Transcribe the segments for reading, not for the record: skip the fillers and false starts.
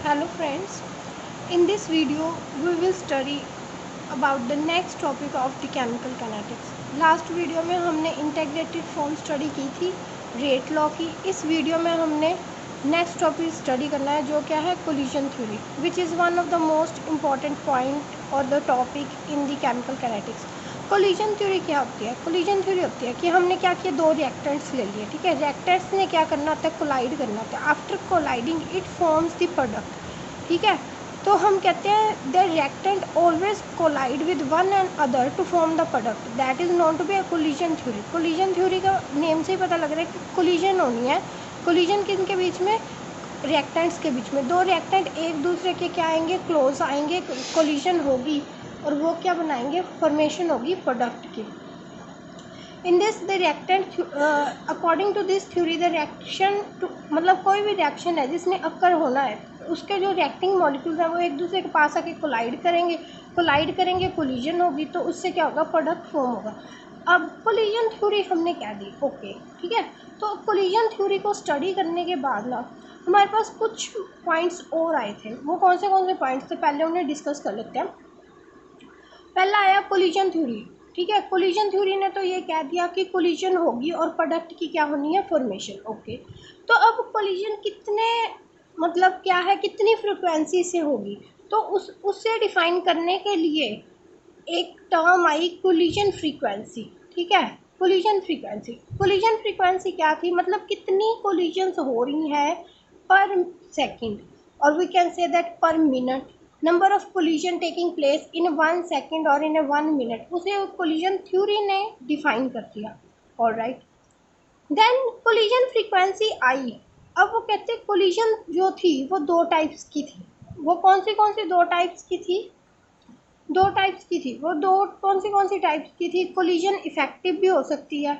Hello friends, in this video we will study about the next topic of the chemical kinetics. Last video में हमने integrated form study की थी rate law की। इस video में हमने नेक्स्ट टॉपिक स्टडी करना है जो क्या है collision theory, which is one of the most important point और the topic in the chemical kinetics। Collision theory क्या होती है? कोलिजन थ्योरी होती है कि हमने क्या किया, दो रिएक्टेंट्स ले लिए, ठीक है। रिएक्टेंट्स ने क्या करना होता है, कोलाइड करना होता है। After colliding it forms the product, ठीक है। तो हम कहते हैं the reactant always collide with one and other to form the product, that is known to be a collision theory. Collision theory का नेम से ही पता लग रहा है कि कोलिजन होनी है। कोलिजन किनके बीच में? रिएक्टेंट्स के बीच में। दो रिएक्टेंट एक दूसरे के क्या आएंगे, क्लोज आएंगे, कोलिजन होगी और वो क्या बनाएंगे, फॉर्मेशन होगी प्रोडक्ट की। In this the reactant according to this theory the reaction to, मतलब कोई भी रिएक्शन है जिसने अक्कर होना है, उसके जो रिएक्टिंग मॉलिक्यूल्स हैं वो एक दूसरे के पास आके कोलाइड करेंगे, कोलिजन होगी, तो उससे क्या होगा, प्रोडक्ट फॉर्म होगा। अब कोलिजन थ्योरी हमने क्या दी, ओके, ठीक है। तो कोलिजन थ्योरी को स्टडी करने के बाद ना हमारे पास कुछ पॉइंट्स और आए थे। वो कौन से पॉइंट्स थे, पहले उन्हें डिस्कस कर लेते हैं। पहला आया कोलिजन थ्योरी, ठीक है। कोलिजन थ्योरी ने तो ये कह दिया कि कोलिजन होगी और प्रोडक्ट की क्या होनी है, फॉर्मेशन, ओके। तो अब कोलिजन कितने, मतलब क्या है, कितनी फ्रिक्वेंसी से होगी, तो उससे डिफाइन करने के लिए एक टर्म आई कोलिजन फ्रीक्वेंसी, ठीक है। कोलिजन फ्रीक्वेंसी क्या थी, मतलब कितनी कोलिजन्स हो रही हैं पर सेकंड, और we can say that per minute, number of collision taking place in 1 second और इन 1 मिनट, उसे कोलिजन थ्योरी ने डिफाइन कर दिया। ऑलराइट, देन कोलिजन फ्रीक्वेंसी आई। अब वो कहते हैं कोलिजन जो थी वो दो टाइप्स की थी। वो कौन सी दो टाइप्स की थी? दो टाइप्स की थी। वो दो कौन सी टाइप्स की थी? कोलिजन इफेक्टिव भी हो सकती है,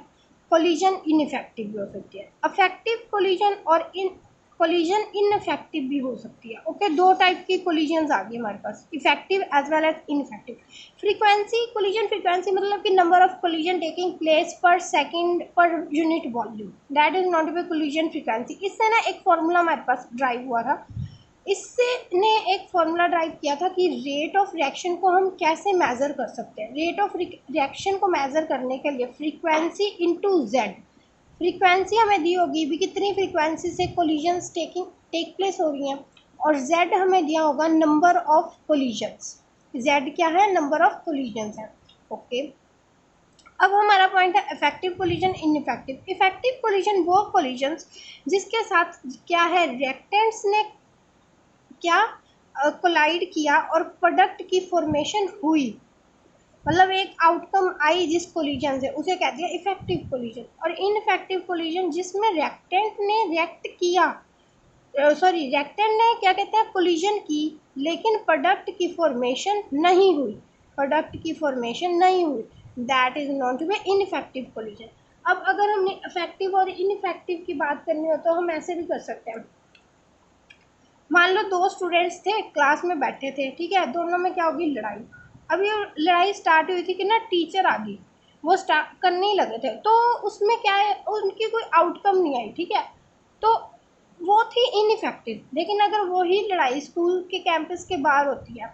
कोलिजन इनइफेक्टिव भी हो सकती है। अफेक्टिव कोलिजन और इन कोलिजन इनइफेक्टिव भी हो सकती है, ओके। दो टाइप की कोलिजन्स आ गई हमारे पास, effective as well as ineffective. Frequency, collision frequency मतलब कि number of collision taking place per second per unit volume, that is not be collision frequency. इससे ना एक फॉर्मूला हमारे पास ड्राइव हुआ था। इससे ने एक फॉर्मूला ड्राइव किया था कि रेट ऑफ रिएक्शन को हम कैसे मेज़र कर सकते हैं। रेट ऑफ रिएक्शन को मेज़र करने के लिए फ्रीक्वेंसी इनटू जेड, फ्रीक्वेंसी हमें दी होगी भी कितनी फ्रीक्वेंसी से कोलिजन्स टेक प्लेस हो रही हैं, और जेड हमें दिया होगा नंबर ऑफ कोलिजन्स। जेड क्या है, नंबर ऑफ कोलिजन्स है, ओके। अब हमारा पॉइंट है effective collision, ineffective. Effective collision वो कोलिजन्स जिसके साथ क्या है, रिएक्टेंट्स ने क्या कोलाइड किया और प्रोडक्ट की फॉर्मेशन हुई, मतलब एक आउटकम आई जिस कोलिजन से, उसे कहते हैं इफेक्टिव कोलिजन। और इनइफेक्टिव कोलिजन जिसमें रिएक्टेंट ने रिएक्ट किया, रिएक्टेंट ने क्या कहते हैं, कोलिजन की, लेकिन प्रोडक्ट की फॉर्मेशन नहीं हुई, that is not to be ineffective collision. अब अगर हमने इफेक्टिव और इनइफेक्टिव की बात करनी हो तो हम ऐसे भी कर सकते हैं। मान लो दो स्टूडेंट्स थे, क्लास में बैठे थे, ठीक है। दोनों में क्या होगी, लड़ाई। अब ये लड़ाई स्टार्ट हुई थी कि ना टीचर आ गई, वो स्टार्ट करने ही लगे थे, तो उसमें क्या है, उनकी कोई आउटकम नहीं आई, ठीक है। तो वो थी इनइफेक्टिव। लेकिन अगर वही लड़ाई स्कूल के कैंपस के बाहर होती है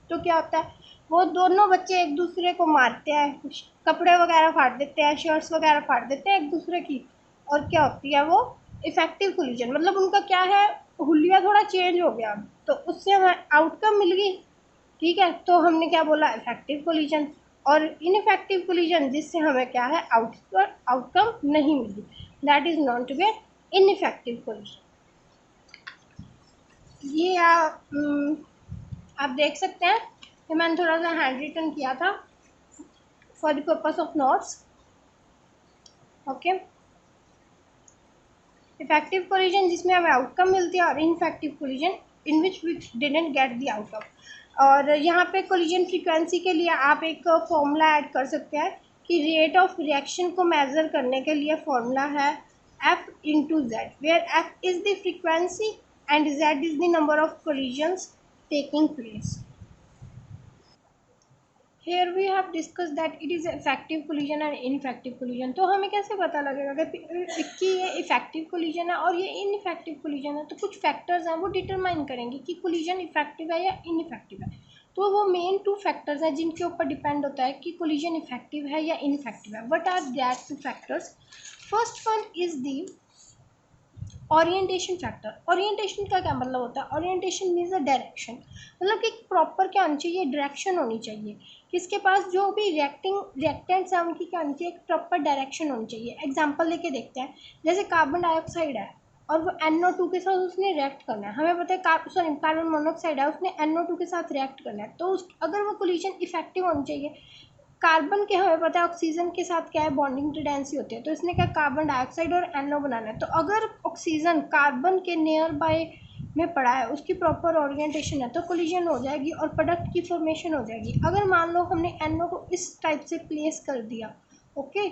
तो क्या होता है, वो दोनों बच्चे एक दूसरे को मारते हैं, कपड़े वगैरह फाड़ देते हैं, शर्ट्स वगैरह फाड़ देते हैं एक दूसरे की, और क्या होती है वो इफेक्टिव कोलिजन। मतलब उनका क्या है, हुलिया थोड़ा चेंज हो गया, तो उससे हमें आउटकम मिल गई, ठीक है। तो हमने क्या बोला, इफेक्टिव कोलिजन। और इनइफेक्टिव कोलिजन जिससे हमें क्या है, आउटकम नहीं मिली, that is not to be ineffective collision. ये आप देख सकते हैं कि मैंने थोड़ा सा हैंड रिटन किया था for the purpose of notes, okay. Effective collision जिसमें हमें आउटकम मिलती है, और ineffective collision in which we didn't get the outcome. और यहाँ पे कोलिजन फ्रीक्वेंसी के लिए आप एक फॉर्मूला ऐड कर सकते हैं कि रेट ऑफ रिएक्शन को मेज़र करने के लिए फॉर्मूला है F into Z, where F is the frequency and Z is the number of collisions taking place. here we have discussed that it is effective collision and ineffective collision. तो हमें कैसे पता लगेगा कि ये इफेक्टिव कोलिजन है और ये इनइफेक्टिव कोलिजन है? तो कुछ फैक्टर्स हैं वो डिटरमाइन करेंगे कि कोलिजन इफेक्टिव है या इनइफेक्टिव है। तो वो मेन 2 फैक्टर्स हैं जिनके ऊपर डिपेंड होता है कि कोलिजन इफेक्टिव है या इनइफेक्टिव है। What are that 2 factors? First one is the orientation factor. Orientation का क्या मतलब होता है? ओरिएंटेशन मीन्स द डायरेक्शन, मतलब कि प्रॉपर क्या होनी चाहिए, डायरेक्शन होनी चाहिए। किसके पास जो भी रिएक्टेंट्स हैं उनकी क्या होनी चाहिए, एक प्रॉपर डायरेक्शन होनी चाहिए। एग्जांपल लेके देखते हैं, जैसे कार्बन डाइऑक्साइड है और वो NO2 के साथ उसने रिएक्ट करना है। हमें पता है कार्बन मोनोऑक्साइड है, उसने NO2 के साथ रिएक्ट करना है। तो अगर वो कोलिजन इफेक्टिव होनी चाहिए, कार्बन के हमें पता है ऑक्सीजन के साथ क्या है, बॉन्डिंग टेंडेंसी होती है। तो इसने क्या कार्बन डाइऑक्साइड और NO बनाना है। तो अगर ऑक्सीजन कार्बन के नियर बाय में पड़ा है, उसकी प्रॉपर ओरिएंटेशन है, तो कोलिजन हो जाएगी और प्रोडक्ट की फॉर्मेशन हो जाएगी। अगर मान लो हमने NO को इस टाइप से प्लेस कर दिया, ओके,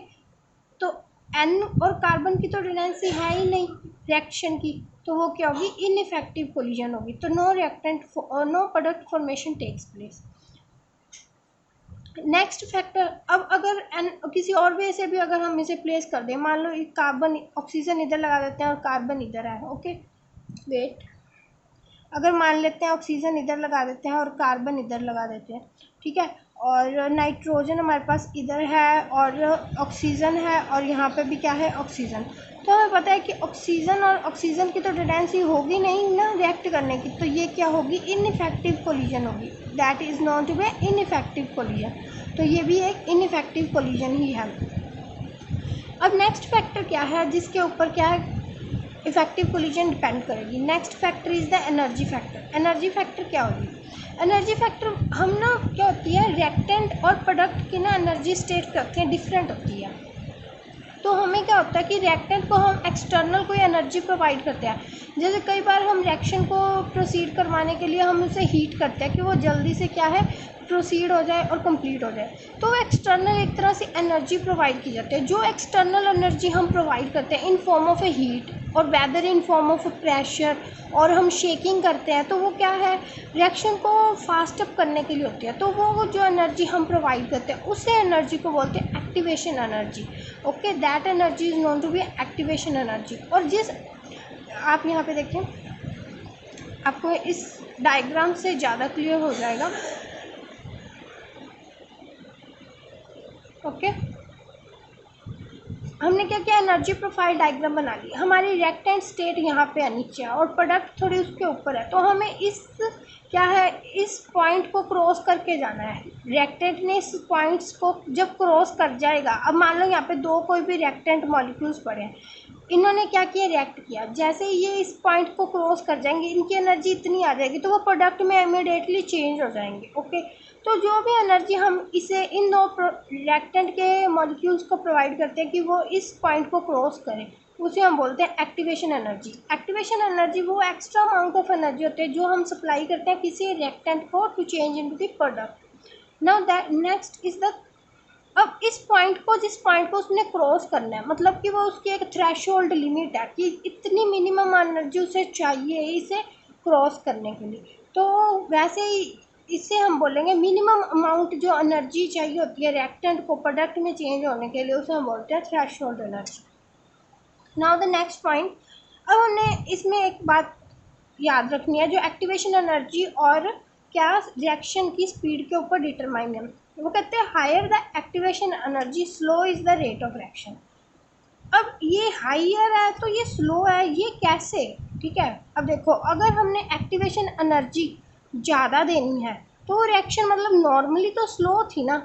तो N और कार्बन की तो टेंडेंसी है ही नहीं रिएक्शन की, तो वो क्या होगी, इनइफेक्टिव कोलिजन होगी। तो no reactant no product formation takes place. Next factor, अब अगर किसी और वे से भी अगर हम इसे प्लेस कर दें, मान लो कार्बन ऑक्सीजन इधर लगा देते हैं और कार्बन इधर है, ओके, वेट, अगर मान लेते हैं ऑक्सीजन इधर लगा देते हैं और कार्बन इधर लगा देते हैं, ठीक है, और नाइट्रोजन हमारे पास इधर है और ऑक्सीजन है और यहाँ पे भी क्या है, ऑक्सीजन। तो हमें पता है कि ऑक्सीजन और ऑक्सीजन की तो टेंडेंसी होगी नहीं ना रिएक्ट करने की, तो ये क्या होगी, इनइफेक्टिव कोलिजन होगी। That is known to be ineffective collision. तो ये भी एक इनइफेक्टिव कोलिजन ही है। अब नेक्स्ट फैक्टर क्या है जिसके ऊपर क्या है, इफेक्टिव कोलिजन डिपेंड करेगी। Next factor is the energy factor. Energy factor क्या होगी? एनर्जी फैक्टर हम ना क्या होती है, रिएक्टेंट और प्रोडक्ट की ना एनर्जी स्टेट करते हैं डिफरेंट होती है। तो हमें क्या होता है कि रिएक्टेंट को हम एक्सटर्नल कोई एनर्जी प्रोवाइड करते हैं। जैसे कई बार हम रिएक्शन को प्रोसीड करवाने के लिए हम उसे हीट करते हैं कि वो जल्दी से क्या है, प्रोसीड हो जाए और कंप्लीट हो जाए। तो एक्सटर्नल एक तरह से एनर्जी प्रोवाइड की जाती है। जो एक्सटर्नल एनर्जी हम प्रोवाइड करते हैं in form of a heat और whether in form of pressure, और हम शेकिंग करते हैं, तो वो क्या है, रिएक्शन को फास्ट अप करने के लिए होती है। तो वो जो एनर्जी हम प्रोवाइड करते हैं उसे एनर्जी को बोलते हैं activation energy. Okay, that energy is known to be activation energy. और जिस आप यहाँ पे देखें, आपको इस डायग्राम से ज़्यादा क्लियर हो जाएगा। ओके, हमने क्या किया, एनर्जी प्रोफाइल डायग्राम बना ली। हमारी रिएक्टेंट स्टेट यहाँ पे है नीचे और प्रोडक्ट थोड़ी उसके ऊपर है। तो हमें इस क्या है, इस पॉइंट को क्रॉस करके जाना है। रिएक्टेंट ने इस पॉइंट्स को जब क्रॉस कर जाएगा, अब मान लो यहाँ पे 2 कोई भी रिएक्टेंट मॉलिक्यूल्स पड़े हैं, इन्होंने क्या किया, रिएक्ट किया। जैसे ही ये इस पॉइंट को क्रॉस कर जाएंगे, इनकी एनर्जी इतनी आ जाएगी तो वो प्रोडक्ट में इमीडिएटली चेंज हो जाएंगे। ओके, तो जो भी एनर्जी हम इसे इन 2 रिएक्टेंट के मॉलिक्यूल्स को प्रोवाइड करते हैं कि वो इस पॉइंट को क्रॉस करें, उसे हम बोलते हैं एक्टिवेशन एनर्जी। एक्टिवेशन एनर्जी वो एक्स्ट्रा अमाउंट ऑफ एनर्जी होती है जो हम सप्लाई करते हैं किसी रिएक्टेंट को to change into the product. Now that next is the, अब इस पॉइंट को, जिस पॉइंट को उसने क्रॉस करना है, मतलब कि वो उसकी एक थ्रेशोल्ड लिमिट है कि इतनी मिनिमम एनर्जी उसे चाहिए इसे क्रॉस करने के लिए। तो वैसे ही इससे हम बोलेंगे मिनिमम अमाउंट जो एनर्जी चाहिए होती है रिएक्टेंट को प्रोडक्ट में चेंज होने के लिए, उसे हम बोलते हैं threshold energy. Now the next point, अब हमने इसमें एक बात याद रखनी है जो एक्टिवेशन एनर्जी और क्या रिएक्शन की स्पीड के ऊपर डिटरमाइन है। वो कहते हैं higher the activation energy slow is the rate of reaction. अब ये हायर है तो ये स्लो है, ये कैसे, ठीक है। अब देखो, अगर हमने एक्टिवेशन एनर्जी ज़्यादा देनी है तो रिएक्शन मतलब नॉर्मली तो स्लो थी ना,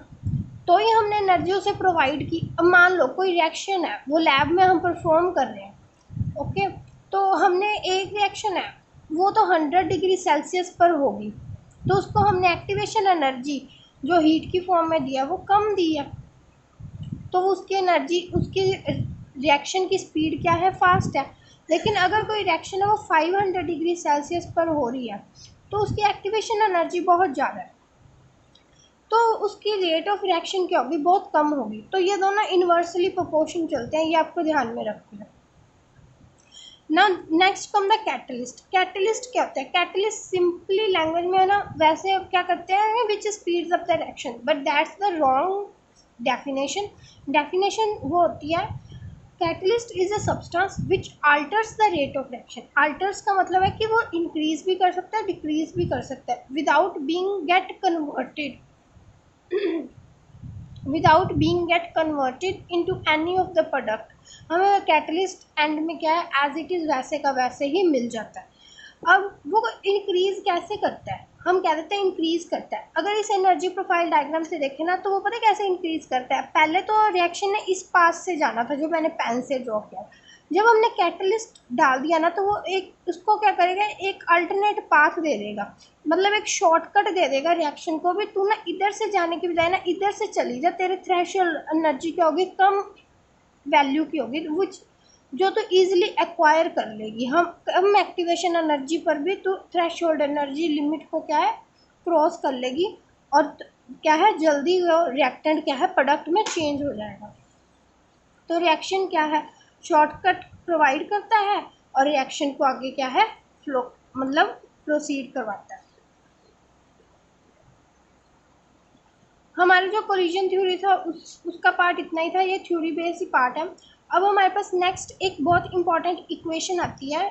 तो ही हमने एनर्जी उसे प्रोवाइड की। अब मान लो कोई रिएक्शन है, वो लैब में हम परफॉर्म कर रहे हैं, ओके, तो हमने एक रिएक्शन है वो तो 100 डिग्री सेल्सियस पर होगी, तो उसको हमने एक्टिवेशन एनर्जी जो हीट की फॉर्म में दिया वो कम दी है, तो उसकी एनर्जी, उसकी रिएक्शन की स्पीड क्या है, फास्ट है। लेकिन अगर कोई रिएक्शन है वो 500 डिग्री सेल्सियस पर हो रही है तो उसकी एक्टिवेशन एनर्जी बहुत ज़्यादा है, तो उसकी रेट ऑफ रिएक्शन क्या होगी, बहुत कम होगी। तो ये दोनों इन्वर्सली प्रोपोर्शन चलते हैं, ये आपको ध्यान में रखना है। ना next come the catalyst. Catalyst क्या होता है? कैटलिस्ट सिंपली लैंग्वेज में है ना, वैसे क्या करते हैं which speeds up the reaction, but that's the wrong definition. Definition वो होती है catalyst is a substance which alters the rate of reaction. Alters का मतलब है कि वो इंक्रीज भी कर सकता है, डिक्रीज भी कर सकता है without being get converted without being get converted into any of the product. हमें कैटलिस्ट एंड में क्या है, एज इट इज़ वैसे का वैसे ही मिल जाता है। अब वो इंक्रीज कैसे करता है? हम कह देते हैं इंक्रीज करता है। अगर इस एनर्जी प्रोफाइल डायग्राम से देखें ना, तो वो पता है कैसे इंक्रीज करता है। पहले तो रिएक्शन ने इस पास से जाना था, जो मैंने पेन से ड्रॉ किया। जब हमने कैटलिस्ट डाल दिया ना, तो वो एक उसको क्या करेगा, एक अल्टरनेट पाथ दे देगा, मतलब एक शॉर्टकट दे देगा रिएक्शन को भी। तू ना इधर से जाने की बजाय ना इधर से चली जा, तेरे थ्रेशोल्ड एनर्जी क्या होगी, कम वैल्यू की होगी, विच जो तो इजीली एक्वायर कर लेगी। हम कम एक्टिवेशन एनर्जी पर भी तो थ्रेशोल्ड एनर्जी लिमिट को क्या है, क्रॉस कर लेगी, और क्या है, जल्दी वो रिएक्टेंट क्या है, प्रोडक्ट में चेंज हो जाएगा। तो रिएक्शन क्या है, शॉर्टकट प्रोवाइड करता है और रिएक्शन को आगे क्या है, फ्लो मतलब प्रोसीड करवाता है। हमारा जो कोलिजन थ्योरी था उसका पार्ट इतना ही था, ये थ्योरी बेस्ड ही पार्ट है। अब हमारे पास नेक्स्ट एक बहुत इंपॉर्टेंट इक्वेशन आती है,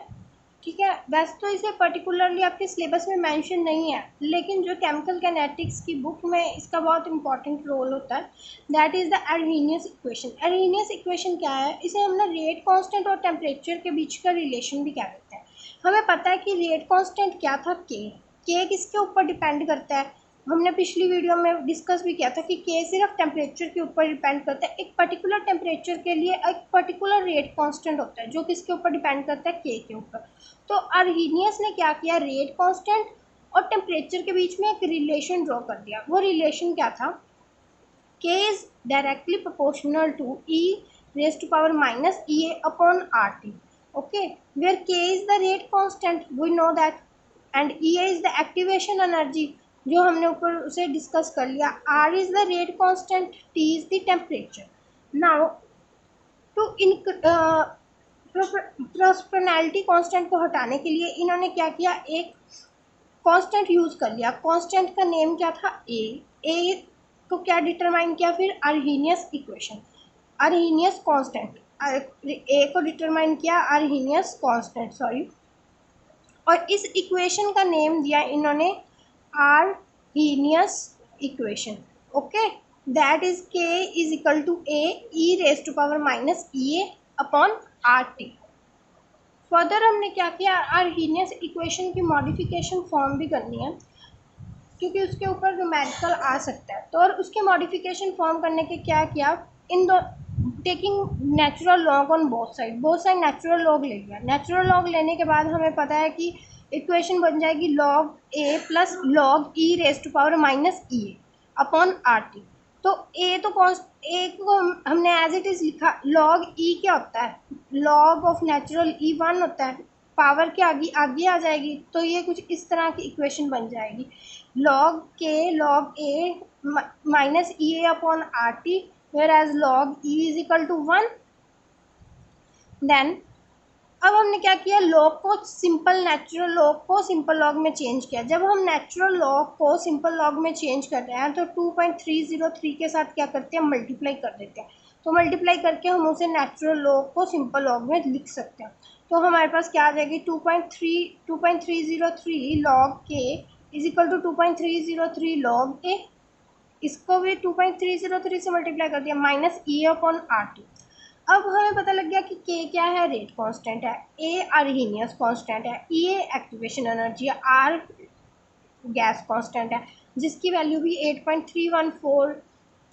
ठीक है। वैसे तो इसे पर्टिकुलरली आपके सिलेबस में मेंशन नहीं है, लेकिन जो केमिकल कैनेटिक्स की बुक में इसका बहुत इंपॉर्टेंट रोल होता है। That is the Arrhenius equation. Arrhenius equation क्या है, इसे हम ना रेट कांस्टेंट और टेम्परेचर के बीच का रिलेशन भी कह देते हैं। हमें पता है कि रेट कांस्टेंट क्या था, के किसके ऊपर डिपेंड करता है। हमने पिछली वीडियो में डिस्कस भी किया था कि के सिर्फ टेम्परेचर के ऊपर डिपेंड करता है। एक पर्टिकुलर टेम्परेचर के लिए एक पर्टिकुलर रेट कांस्टेंट होता है, जो किसके ऊपर डिपेंड करता है, के ऊपर। तो अर्हीनियस ने क्या किया, रेट कांस्टेंट और टेम्परेचर के बीच में एक रिलेशन ड्रॉ कर दिया। वो रिलेशन क्या था, k is directly proportional to e raise to power minus E A upon are t. Okay, where k is the rate constant, we know that, and e a is the activation energy, जो हमने ऊपर उसे discuss कर लिया। R is the rate constant, t is the temperature. Now to इन proportionality constant को हटाने के लिए इन्होंने क्या किया, एक कांस्टेंट यूज कर लिया। कांस्टेंट का नेम क्या था, ए को क्या डिटरमाइन किया फिर, अर्हीनियस इक्वेशन, अर्हीनियस कांस्टेंट, ए को डिटरमाइन किया अर्हीनियस कांस्टेंट, सॉरी, और इस इक्वेशन का नेम दिया इन्होंने Arrhenius equation. Okay, that is K is equal to A E raise to power minus E A upon are T. Further हमने क्या किया, अर्हीनियस इक्वेशन की मॉडिफिकेशन फॉर्म भी करनी है, क्योंकि उसके ऊपर न्यूमेरिकल आ सकता है। तो और उसके मॉडिफिकेशन फॉर्म करने के क्या किया, इन दो taking natural log on both side natural log ले लिया। नेचुरल लॉग लेने के बाद हमें पता है कि इक्वेशन बन जाएगी log A plus log E raise to power minus E A upon are T. तो ए तो ए को हमने एज इट इज़ लिखा, लॉग ई क्या होता है, लॉग ऑफ नेचुरल ई 1 होता है, पावर के आगे आगे आ जाएगी, तो ये कुछ इस तरह की इक्वेशन बन जाएगी, log K log A minus E A upon are T, where as log E is equal to 1। Then अब हमने क्या किया, लॉग को सिंपल नेचुरल लॉग को सिंपल लॉग में चेंज किया। जब हम नेचुरल लॉग को सिंपल लॉग में चेंज कर रहे हैं, तो 2.303 के साथ क्या करते हैं, मल्टीप्लाई कर देते हैं। तो मल्टीप्लाई करके हम उसे नेचुरल लॉग को सिंपल लॉग में लिख सकते हैं। तो हमारे पास क्या आ जाएगी, 2.303 लॉग के इज इक्वल टू 2.303 लॉग ए। इसको भी 2.303 से मल्टीप्लाई कर दिया, माइनस ई अपॉन आर टी। अब हमें पता लग गया कि के क्या है, रेट कांस्टेंट है, ए अर्हीनियस कांस्टेंट है, ई एक्टिवेशन एनर्जी है, आर गैस कांस्टेंट है, जिसकी वैल्यू भी 8.314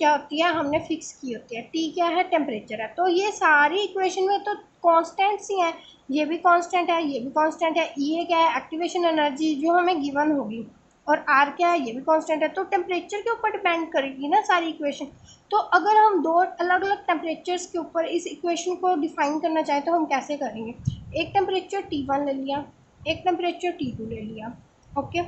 क्या होती है, हमने फिक्स की होती है। टी क्या है, टेम्परेचर है। तो ये सारी इक्वेशन में तो कांस्टेंट्स ही हैं, ये भी कांस्टेंट है, ये भी कांस्टेंट है। ई क्या है, एक्टिवेशन एनर्जी जो हमें गिवन होगी, और आर क्या है, ये भी कांस्टेंट है। तो टेम्परेचर के ऊपर डिपेंड करेगी ना सारी इक्वेशन। तो अगर हम दो अलग अलग टेम्परेचर्स के ऊपर इस इक्वेशन को डिफाइन करना चाहें तो हम कैसे करेंगे, एक टेम्परेचर T1 ले लिया, एक टेम्परेचर T2 ले लिया। ओके,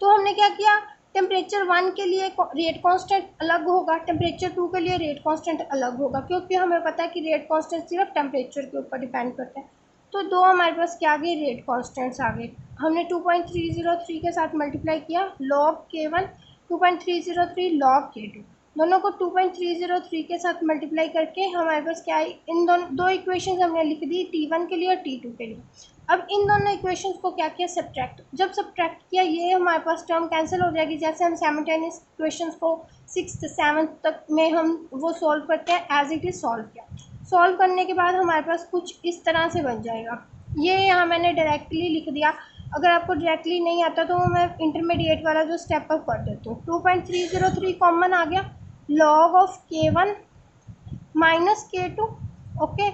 तो हमने क्या किया, टेम्परेचर 1 के लिए रेट कांस्टेंट अलग होगा, टेम्परेचर 2 के लिए रेट कांस्टेंट अलग होगा, क्योंकि हमें पता है कि रेट कांस्टेंट सिर्फ टेम्परेचर के ऊपर डिपेंड करता है। तो दो हमारे पास क्या आ गए, रेट कॉन्स्टेंट्स आ गए। हमने 2.303 के साथ मल्टीप्लाई किया, log K1 2.303 log K2, दोनों को 2.303 के साथ मल्टीप्लाई करके हमारे पास क्या है, इन दोनों दो इक्वेशंस हमने लिख दी T1 के लिए और T2 के लिए। अब इन दोनों इक्वेशंस को क्या किया, सब्ट्रैक्ट। जब सब्ट्रैक्ट किया ये हमारे पास टर्म कैंसिल हो जाएगी। जैसे हम साइमल्टेनियस इक्वेशंस को 6th 7th तक में हम वो सॉल्व करते हैं, एज इट इज़ सॉल्व किया। सॉल्व करने के बाद हमारे पास कुछ इस तरह से बन जाएगा। ये यहाँ मैंने डायरेक्टली लिख दिया। अगर आपको डायरेक्टली नहीं आता तो मैं इंटरमीडिएट वाला जो स्टेप अप कर देती हूँ। 2.303 कॉमन आ गया, log of K1 minus K2 okay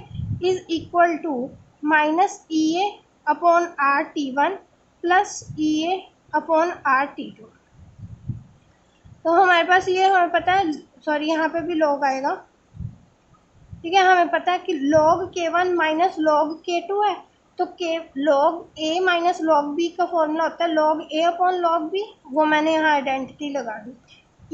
is equal to minus EA upon RT1 plus EA upon RT2। तो हमारे पास ये हमें पता है, सॉरी यहाँ पे भी लॉग आएगा, ठीक है। हमें पता है कि log K1 minus log K2 है, तो K log A minus log B का फॉर्मूला होता है log A upon log B, वो मैंने यहाँ आइडेंटिटी लगा दी।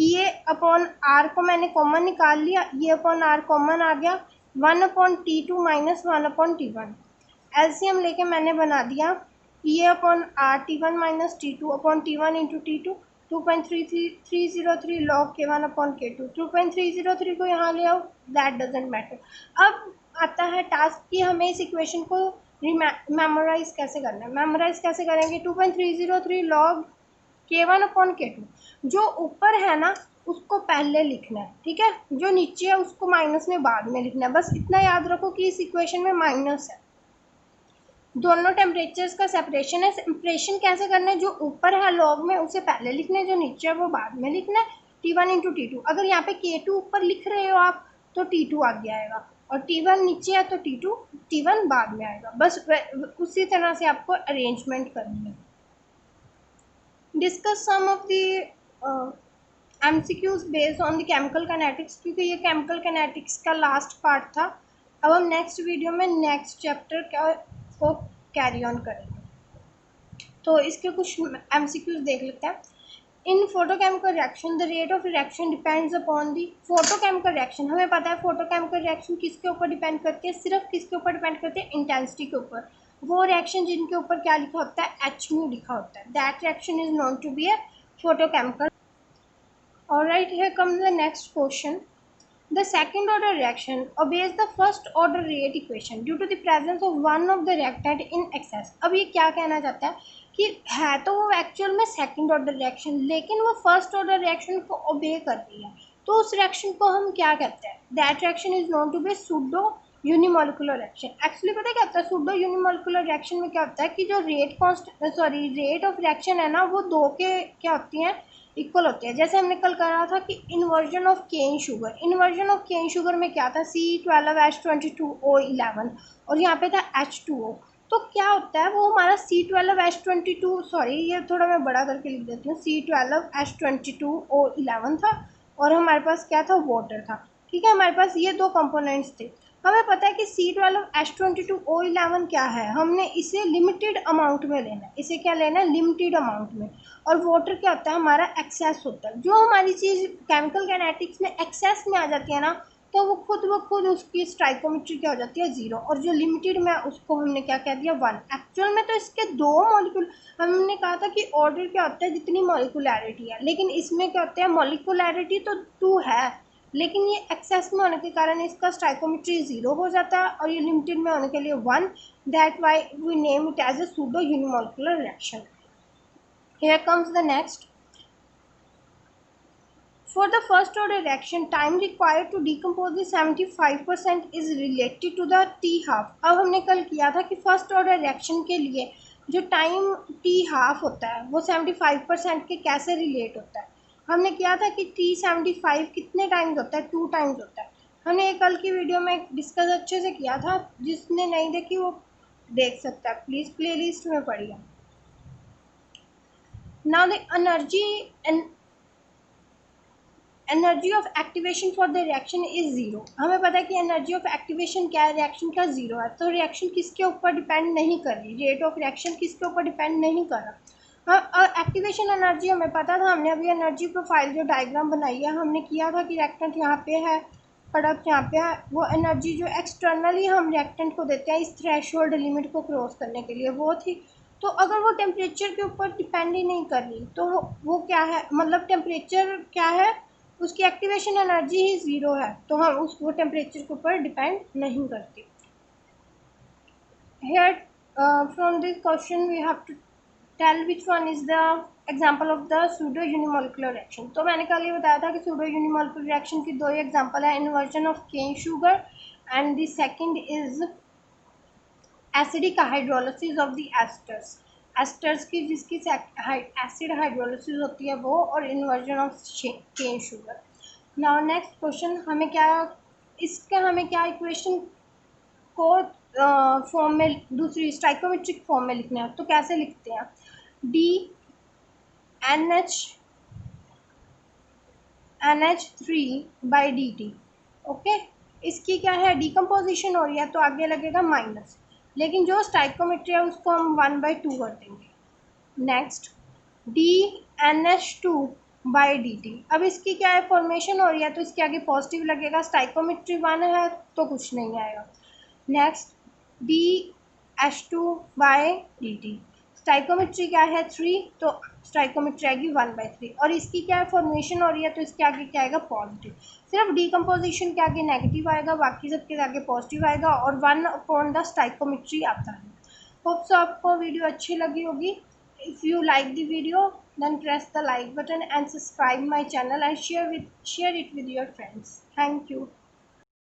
EA अपॉन R को मैंने कॉमन निकाल लिया, E अपॉन R कॉमन आ गया, 1 upon T2 minus 1 upon T1। LCM लेके मैंने बना दिया EA upon R T1 minus T2 upon T1 into T2, 2.303 log K1 upon K2। 2.303 को यहाँ ले आओ, दैट डजेंट मैटर। अब आता है टास्क कि हमें इस इक्वेशन को मेमोराइज कैसे करना है। मेमोराइज कैसे करेंगे, 2.303 log K1 अपॉन K2, जो ऊपर है ना उसको पहले लिखना है, ठीक है। जो नीचे है उसको माइनस में बाद में लिखना है। बस इतना याद रखो कि इस इक्वेशन में माइनस है। दोनों टेम्परेचर्स का सेपरेशन है। सेपरेशन कैसे करना है, जो ऊपर है लॉग में उसे पहले लिखना है, जो नीचे है वो बाद में लिखना है। T1 into T2। अगर यहाँ पे K2 ऊपर लिख रहे हो आप तो T2 आगे आएगा, और T1 नीचे है तो T1 बाद में आएगा। बस उसी तरह से आपको अरेंजमेंट करनी है। Discuss some of the MCQs based on the chemical kinetics, क्योंकि ये केमिकल काइनेटिक्स का लास्ट पार्ट था। अब हम नेक्स्ट वीडियो में नेक्स्ट चैप्टर को कैरी ऑन करेंगे। तो इसके कुछ MCQs देख लेते हैं। In photochemical reaction the rate of reaction depends upon the photochemical reaction. हमें पता है फोटोकेमिकल रिएक्शन किसके ऊपर डिपेंड करती है, सिर्फ किसके ऊपर डिपेंड करती है, इंटेंसिटी के ऊपर। वो रिएक्शन जिनके ऊपर क्या लिखा होता है, H लिखा होता है, that reaction is known to be a photochemical. Alright, here comes the next question. The second order reaction obeys the first order rate equation due to the presence of one of the reactant in excess। अब ये क्या कहना चाहता है कि है तो वो एक्चुअल में सेकंड ऑर्डर रिएक्शन, लेकिन वो फर्स्ट ऑर्डर रिएक्शन को ओबे कर रही है, तो उस रिएक्शन को हम क्या कहते हैं, that reaction is known to be pseudo unimolecular reaction. Actually पता है क्या होता है, सूडो यूनिमोलिकुलर रिएक्शन में क्या होता है कि जो रेट ऑफ रिएक्शन है ना, वो दो के क्या होती हैं, इक्वल होते हैं। जैसे हमने कल करा था कि inversion of cane sugar, inversion of cane sugar में क्या था, C12H22O11 और यहाँ पे था H2O। तो क्या होता है, वो हमारा C12H22, सॉरी ये थोड़ा मैं बड़ा करके लिख देती हूँ, C12H22O11 था और हमारे पास क्या था, वाटर था, ठीक है। हमारे पास ये दो कंपोनेंट्स थे। हमें पता है कि C12H22O11 क्या है, हमने इसे लिमिटेड अमाउंट में लेना है, इसे क्या लेना है, लिमिटेड अमाउंट में। और वाटर क्या होता है, हमारा एक्सेस होता है। जो हमारी चीज़ केमिकल काइनेटिक्स में एक्सेस में आ जाती है ना, तो वो खुद ब खुद उसकी स्टाइकोमेट्री क्या हो जाती है, 0, और जो लिमिटेड में उसको हमने क्या कह दिया, 1। एक्चुअल में तो इसके दो मॉलिक्यूल, हमने कहा था कि ऑर्डर क्या होता है, जितनी मॉलिकुलैरिटी है, लेकिन इसमें क्या होता है, मॉलिकुलैरिटी तो 2 है, लेकिन ये एक्सेस में होने के कारण इसका स्टाइकोमेट्री 0 हो जाता है, और ये लिमिटेड में होने के लिए 1। That why we name it as a pseudo unimolecular reaction. Here comes the next. For the first order reaction, time required to decompose the 75% is related to the T half। अब हमने कल किया था कि फर्स्ट ऑर्डर रिएक्शन के लिए जो time T half होता है वो 75% के कैसे रिलेट होता है। हमने किया था कि T75 कितने टाइम्स होता है, 2 टाइम्स होता है। हमने ये कल की वीडियो में डिस्कस अच्छे से किया था, जिसने नहीं देखी वो देख सकता है, प्लीज़ प्लेलिस्ट में पढ़िए। Now the energy of activation for the reaction is 0। हमें पता है कि एनर्जी ऑफ एक्टिवेशन क्या है, रिएक्शन का 0 है। तो रिएक्शन किसके ऊपर डिपेंड नहीं कर रही, रेट ऑफ रिएक्शन किसके ऊपर डिपेंड नहीं कर रहा। हाँ, एक्टिवेशन एनर्जी हमें पता था, हमने अभी एनर्जी प्रोफाइल जो डायग्राम बनाई है, हमने किया था कि रिएक्टेंट यहाँ पे है, प्रोडक्ट यहाँ पे है वो एनर्जी जो एक्सटर्नली हम रिएक्टेंट को देते हैं इस थ्रेशोल्ड लिमिट को क्रॉस करने के लिए वो थी। तो अगर वो टेम्परेचर के ऊपर डिपेंड ही नहीं कर रही तो वो क्या है, मतलब टेम्परेचर क्या है, उसकी एक्टिवेशन एनर्जी ही ज़ीरो है, तो हम वो टेम्परेचर के ऊपर डिपेंड नहीं करती। Here, from this question, we have to tell which one is the example of the pseudo unimolecular reaction. तो मैंने कल ये बताया था कि pseudo unimolecular reaction की दो ही example है, inversion of cane sugar and the second is acidic hydrolysis of the esters. Esters की जिसकी acid hydrolysis होती है वो, और inversion of cane sugar. Now next question हमें क्या, इसका हमें क्या equation को फॉर्म में दूसरी स्टाइकोमेट्रिक फॉर्म में लिखना है, तो कैसे लिखते हैं, NH3/dt। ओके, इसकी क्या है, डिकम्पोजिशन हो रही है तो आगे लगेगा माइनस, लेकिन जो स्टाइकोमेट्री है उसको हम 1/2 कर देंगे। Next DNH2/dt। अब इसकी क्या है, फॉर्मेशन हो रही है तो इसके आगे पॉजिटिव लगेगा, स्टाइकोमेट्री 1 है तो कुछ नहीं आएगा। नेक्स्ट DH2/dt, स्टाइकोमेट्री क्या है 3, तो स्टाइकोमेट्री आएगी 1/3, और इसकी क्या है, फॉर्मेशन हो रही है तो इसके आगे क्या आएगा, पॉजिटिव। सिर्फ डीकम्पोजिशन के आगे नेगेटिव आएगा, बाकी सबके आगे पॉजिटिव आएगा, और 1/द स्टाइकोमेट्री आता है। होप सो आपको वीडियो अच्छी लगी होगी। If you like the video then press the like button and subscribe my channel and share it with your friends. Thank you.